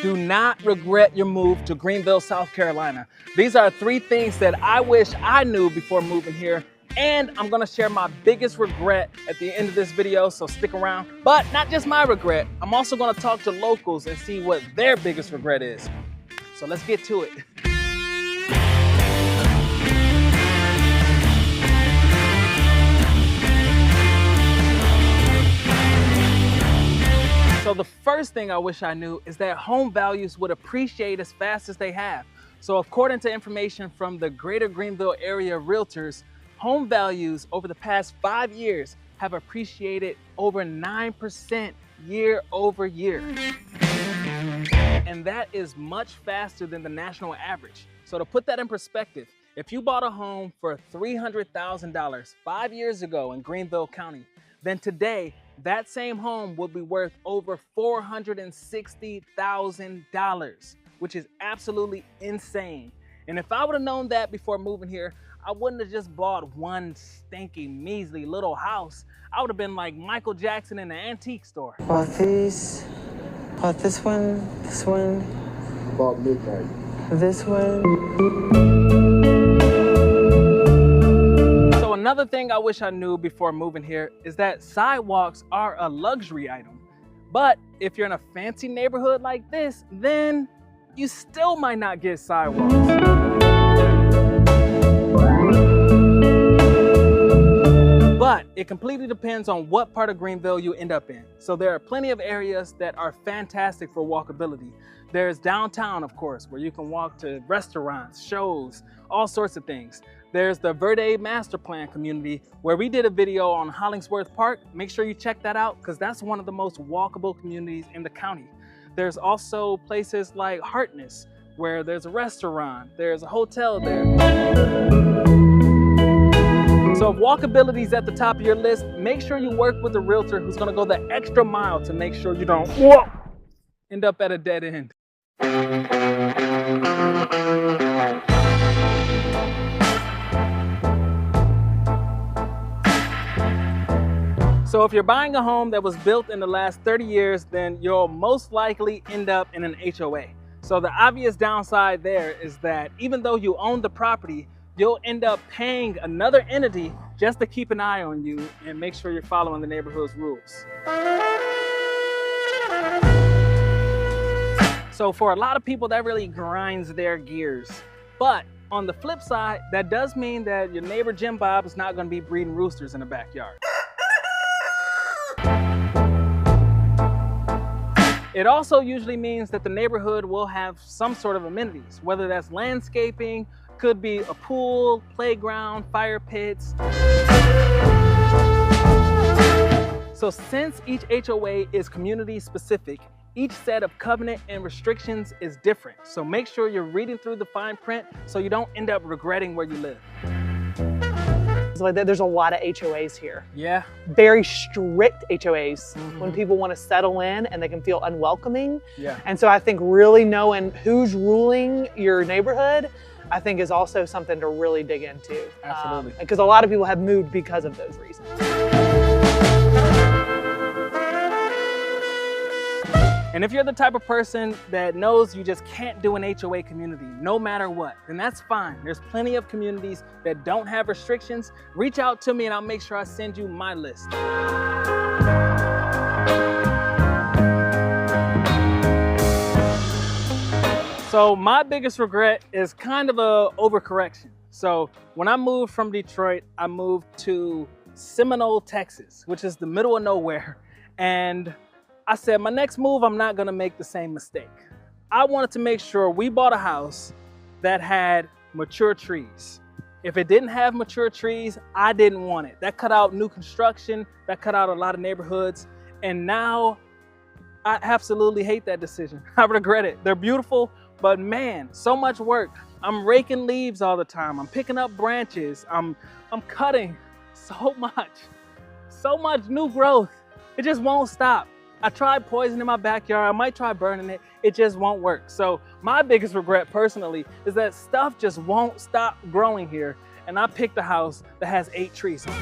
Do not regret your move to Greenville, South Carolina. These are 3 things that I wish I knew before moving here. And I'm gonna share my biggest regret at the end of this video, so stick around. But not just my regret, I'm also gonna talk to locals and see what their biggest regret is. So let's get to it. So the first thing I wish I knew is that home values would appreciate as fast as they have. So according to information from the Greater Greenville area realtors, home values over the past 5 years have appreciated over 9% year over year. And that is much faster than the national average. So to put that in perspective, if you bought a home for $300,000 5 years ago in Greenville County, then today, that same home would be worth over $460,000, which is absolutely insane. And if I would have known that before moving here, I wouldn't have just bought one stinky, measly little house. I would have been like Michael Jackson in the antique store. Bought these, bought this one, About midnight. this one. Another thing I wish I knew before moving here is that sidewalks are a luxury item. But if you're in a fancy neighborhood like this, then you still might not get sidewalks. But it completely depends on what part of Greenville you end up in. So there are plenty of areas that are fantastic for walkability. There's downtown, of course, where you can walk to restaurants, shows, all sorts of things. There's the Verde Master Plan community where we did a video on Hollingsworth Park. Make sure you check that out because that's one of the most walkable communities in the county. There's also places like Hartness where there's a restaurant, there's a hotel there. So if walkability is at the top of your list, make sure you work with a realtor who's gonna go the extra mile to make sure you don't end up at a dead end. So if you're buying a home that was built in the last 30 years, then you'll most likely end up in an HOA. So the obvious downside there is that even though you own the property, you'll end up paying another entity just to keep an eye on you and make sure you're following the neighborhood's rules. So for a lot of people, that really grinds their gears. But on the flip side, that does mean that your neighbor Jim Bob is not gonna be breeding roosters in the backyard. It also usually means that the neighborhood will have some sort of amenities, whether that's landscaping, could be a pool, playground, fire pits. So since each HOA is community specific, each set of covenant and restrictions is different. So make sure you're reading through the fine print so you don't end up regretting where you live. So like there's a lot of HOAs here. Yeah. Very strict HOAs when people want to settle in and they can feel unwelcoming. Yeah. And so I think really knowing who's ruling your neighborhood, I think is also something to really dig into. Absolutely. Because a lot of people have moved because of those reasons. And if you're the type of person that knows you just can't do an HOA community no matter what, then that's fine. There's plenty of communities that don't have restrictions. Reach out to me and I'll make sure I send you my list. So my biggest regret is kind of a overcorrection. So when I moved from Detroit, I moved to Seminole, Texas, which is the middle of nowhere. And I said, my next move, I'm not gonna make the same mistake. I wanted to make sure we bought a house that had mature trees. If it didn't have mature trees, I didn't want it. That cut out new construction, that cut out a lot of neighborhoods. And now I absolutely hate that decision. I regret it. They're beautiful, but man, so much work. I'm raking leaves all the time. I'm picking up branches. I'm cutting so much new growth. It just won't stop. I tried poisoning my backyard. I might try burning it. It just won't work. So my biggest regret personally is that stuff just won't stop growing here. And I picked a house that has 8 trees on it.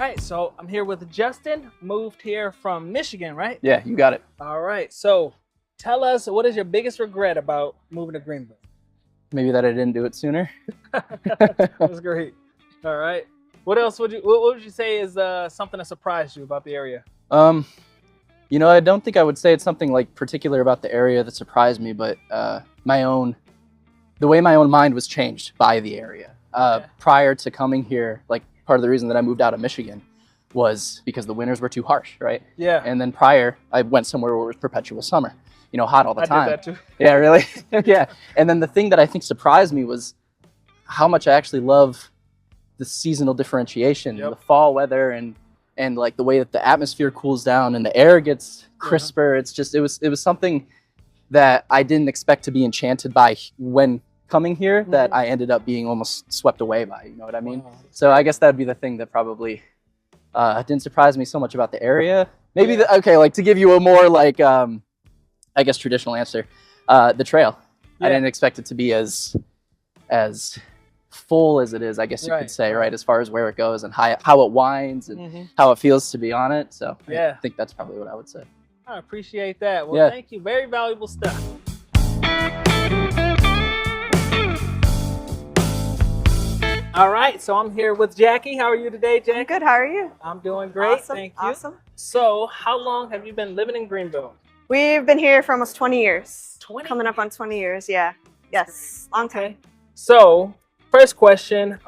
right, so I'm here with Justin, moved here from Michigan, right? Yeah, you got it. All right, so tell us, what is your biggest regret about moving to Greenville? Maybe that I didn't do it sooner. That's great. All right. What else what would you say is something that surprised you about the area? You know, I don't think I would say it's something like particular about the area that surprised me, but the way my own mind was changed by the area. Okay. Prior to coming here, like part of the reason that I moved out of Michigan was because the winters were too harsh, right? Yeah. And then prior, I went somewhere where it was perpetual summer, you know, hot all the time. I did that too. Yeah, really? Yeah. And then the thing that I think surprised me was how much I actually love the seasonal differentiation, Yep. the fall weather, and like the way that the atmosphere cools down and the air gets crisper. It's just, it was something that I didn't expect to be enchanted by when coming here, that I ended up being almost swept away by, you know what I mean? Wow. So I guess that'd be the thing that probably didn't surprise me so much about the area. Maybe, okay, like to give you a more like, I guess traditional answer, the trail. Yeah. I didn't expect it to be as full as it is, I guess you could say, right? As far as where it goes and how it winds and how it feels to be on it. So Yeah. I think that's probably what I would say. I appreciate that. Well, Yeah. thank you. Very valuable stuff. All right, so I'm here with Jackie. How are you today, Jackie? Good. How are you? I'm doing great. Awesome. Thank you. Awesome. So, how long have you been living in Greenville? We've been here for almost 20 years. 20? Coming up on 20 years. Yeah. Yes. Long time. Okay. So, first question,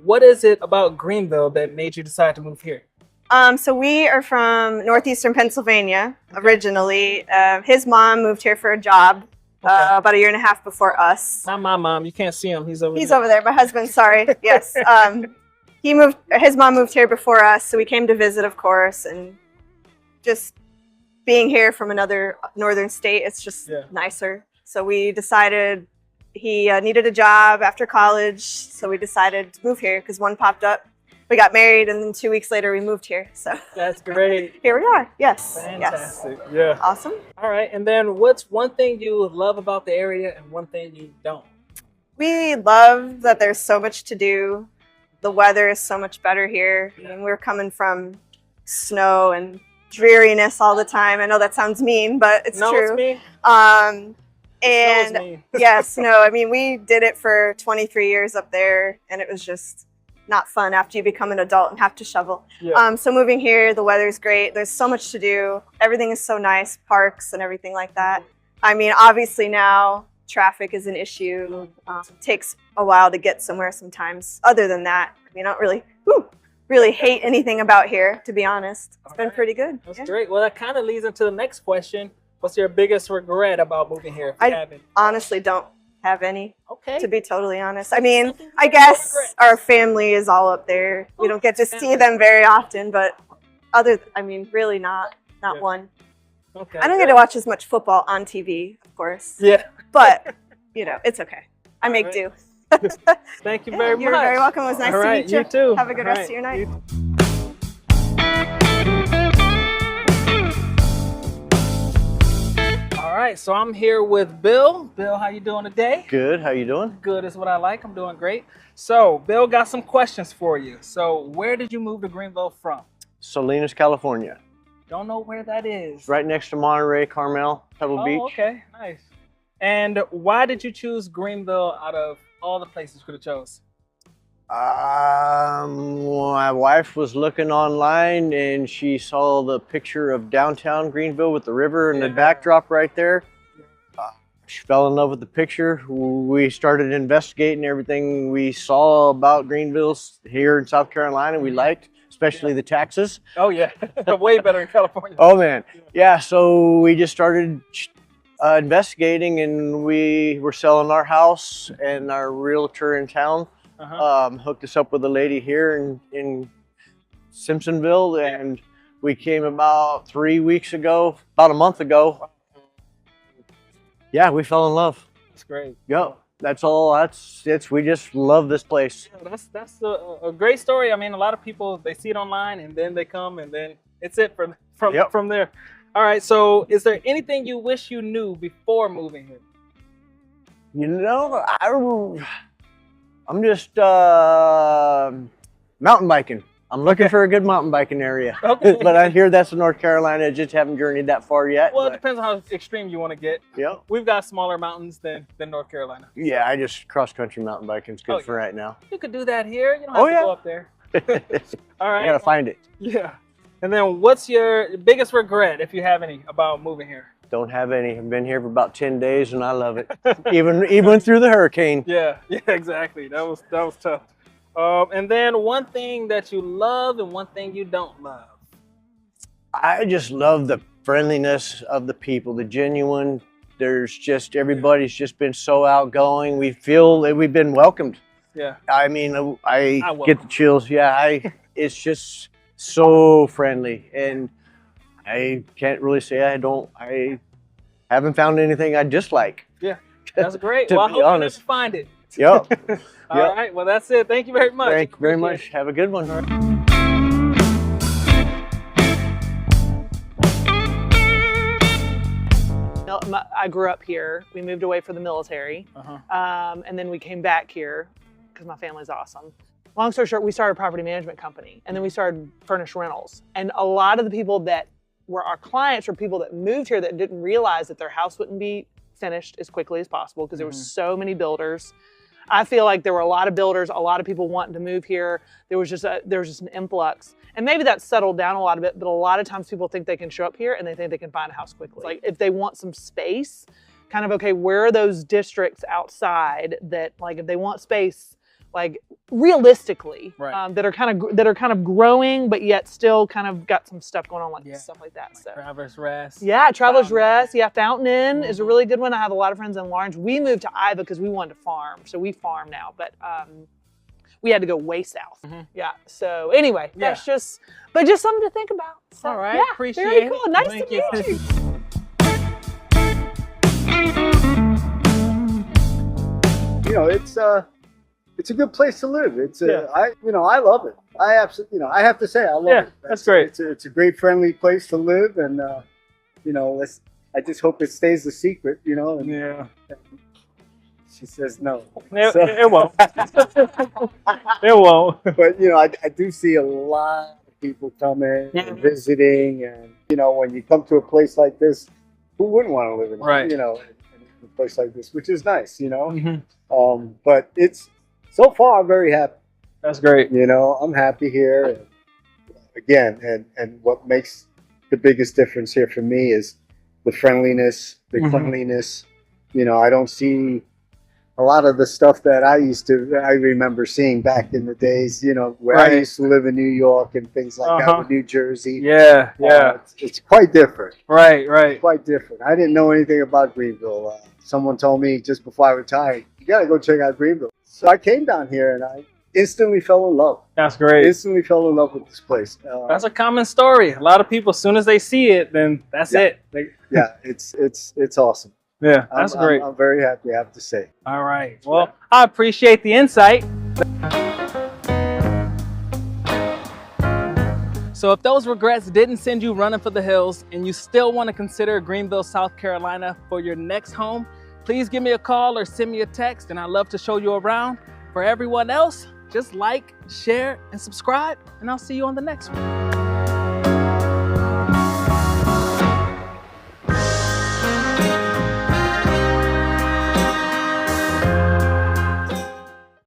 what is it about Greenville that made you decide to move here? So we are from northeastern Pennsylvania originally. His mom moved here for a job about a year and a half before us. Not my mom. You can't see him. He's over He's there. over there. My husband. Sorry. Yes. His mom moved here before us, so we came to visit, of course, and just being here from another northern state, it's just nicer. So we decided he needed a job after college, so we decided to move here because one popped up. We got married, and then 2 weeks later, we moved here. So That's great. here we are. Yes. Fantastic. Yes. Yeah. Awesome. All right. And then what's one thing you love about the area and one thing you don't? We love that there's so much to do. The weather is so much better here. I mean, we're coming from snow and dreariness all the time. I know that sounds mean, but it's No, true. it's me. And Snow's mean. yes, no, I mean, we did it for 23 years up there, and it was just not fun after you become an adult and have to shovel. Yeah. So moving here, the weather's great. There's so much to do. Everything is so nice, parks and everything like that. I mean, obviously now traffic is an issue. Takes a while to get somewhere sometimes. Other than that, I don't really hate anything about here, to be honest. It's been pretty good. That's great. Well, that kind of leads into the next question. What's your biggest regret about moving here? If you haven't? Honestly don't have any, Okay. to be totally honest. I mean, I guess our family is all up there. We don't get to see them very often, but really not one. Okay. I don't get to watch as much football on TV, of course, Yeah. but it's okay. I make All do. Thank you very much. You're very welcome. It was nice All to right, meet you. You too. Have a good All rest of your night. All right, so I'm here with Bill. Bill, how you doing today? Good. How you doing? Good is what I like. I'm doing great. So, Bill got some questions for you. So, where did you move to Greenville from? Salinas, California. Don't know where that is. Right next to Monterey, Carmel, Pebble Beach. Okay, nice. And why did you choose Greenville out of all the places you could have chose? My wife was looking online and she saw the picture of downtown Greenville with the river and the backdrop right there. She fell in love with the picture. We started investigating everything we saw about Greenville here in South Carolina. We liked, especially the taxes. Oh yeah, way better in California. Oh man, yeah. So we just started investigating, and we were selling our house, and our realtor in town hooked us up with a lady here in Simpsonville, and we came about 3 weeks ago, about a month ago. Yeah, we fell in love. That's great. Yep, that's all. We just love this place. Yeah, that's a great story. I mean, a lot of people, they see it online and then they come and then it's it from there. All right, so is there anything you wish you knew before moving here? You know, I'm just mountain biking. I'm looking for a good mountain biking area. Okay. But I hear that's in North Carolina. I just haven't journeyed that far yet. Well, it but, depends on how extreme you want to get. Yep. We've got smaller mountains than North Carolina. Yeah, I just cross-country mountain biking is good Oh, for right now. You could do that here. You don't have to go up there. All right. I gotta find it. Yeah. And then what's your biggest regret, if you have any, about moving here? Don't have any. I've been here for about 10 days and I love it. even through the hurricane. Yeah, exactly. That was tough. And then one thing that you love and one thing you don't love. I just love the friendliness of the people, the genuine. There's just, everybody's just been so outgoing. We feel that we've been welcomed. Yeah. I mean, I get the chills. Yeah, it's just so friendly. And I can't really say I haven't found anything I dislike. Yeah, that's great. To well, I be hope honest. you never find it. Yep. All right, well, that's it. Thank you very much. Thank you very much. Have a good one. I grew up here. We moved away for the military, and then we came back here because my family's awesome. Long story short, we started a property management company, and then we started furnished rentals. And a lot of the people that were our clients were people that moved here that didn't realize that their house wouldn't be finished as quickly as possible because there were so many builders. I feel like there were a lot of builders, a lot of people wanting to move here. There was just an influx. And maybe that's settled down a lot of it, but a lot of times people think they can show up here and they think they can find a house quickly. Like if they want some space, kind of, okay, where are those districts outside that, like, if they want space, like realistically, that are kind of growing, but yet still kind of got some stuff going on, like stuff like that. So Travelers Rest. Yeah, Travelers Rest. Yeah, Fountain Inn is a really good one. I have a lot of friends in Lawrence. We moved to Iva because we wanted to farm, so we farm now, but we had to go way south. Yeah. So anyway, that's just something to think about. So, all right. Yeah, Appreciate very it. cool. Nice Thank to meet you. You know, it's a good place to live. It's I love it. I absolutely, I have to say I love it. That's great. It's a great, friendly place to live, and I just hope it stays a secret. And, she says no. It won't. It won't. But I do see a lot of people coming and visiting, and when you come to a place like this, who wouldn't want to live in in a place like this, which is nice, but it's so far I'm very happy. That's great. I'm happy here, and again, and what makes the biggest difference here for me is the friendliness, the cleanliness. I don't see a lot of the stuff that I remember seeing back in the days, where I used to live in New York and things like that, with New Jersey. Yeah. It's quite different. Right. It's quite different. I didn't know anything about Greenville. Someone told me just before I retired, you got to go check out Greenville. So I came down here and I instantly fell in love. That's great. Instantly fell in love with this place. That's a common story. A lot of people, as soon as they see it, then that's it. Yeah, it's awesome. Yeah, that's great. I'm very happy, I have to say. All right. Well, I appreciate the insight. So if those regrets didn't send you running for the hills and you still want to consider Greenville, South Carolina for your next home, please give me a call or send me a text, and I'd love to show you around. For everyone else, just like, share, and subscribe, and I'll see you on the next one.